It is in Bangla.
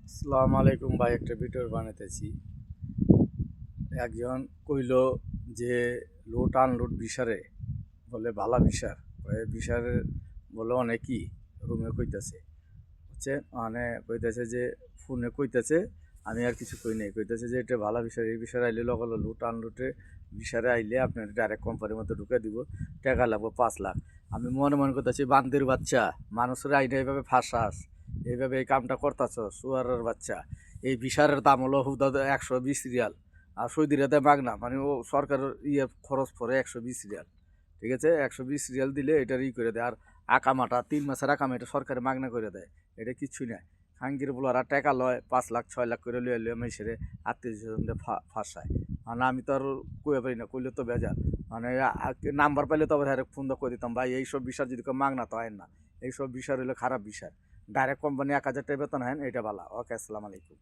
আসসালামু আলাইকুম ভাই, একটা ভিডিও বানাইতেছি। একজন কইল যে লোড আনলোড বিষারে বলে ভালা বিষার বিষারের বলে অনেকই রুমে কইতেছে হচ্ছে, মানে কইতেছে যে ফোনে কইতেছে, আমি আর কিছু কই নাই, কইতেছে যে এটা ভালা বিষয়, এই বিষয়ে আইলে লগল লুট আনলুটে বিষারে আইলে আপনার ডাইরেক্ট কোম্পানির মধ্যে ঢুকে দিব, টাকা লাগবো 5 লাখ। আমি মনে মনে করতেছি, বান্দির বাচ্চা, মানুষের আইনে এইভাবে ফাঁসাস, এইভাবে এই কামটা করতেছ, সুয়ারের বাচ্চা। এই বিষারের দাম হলো হুদা 120 রিয়াল, আর সৌদিরা দেয় মাগনা, মানে ও সরকারের খরচ পড়ে 120 রিয়াল। ঠিক আছে, 120 রিয়াল দিলে এটার করে দেয়। আর আকামাটা 3 মাসের আকামা এটা সরকারে মাগনা করে দেয়, এটা কিচ্ছুই নাই। খাঙ্গির বলারা টাকা লয় 5 লাখ 6 লাখ করে লয়ে লয়ে মেসেরে আত্মীয় স্বজনদের ফাঁসায়। মানে আমি তো আর কয়ে পারি না, কইলে তো বেজার। মানে নাম্বার পাইলে তো আবার হ্যাঁ ফোন দিয়ে কয়ে দিতাম, ভাই এইসব বিষয় যদি কেউ মাগনা তো হয় না, এইসব বিষয় হইলে খারাপ বিষয়। ডাইরেক্ট কোম্পানি 1,000 টাকা বেতন হয়, এটা ভালো। ওকে, আসসালামু আলাইকুম।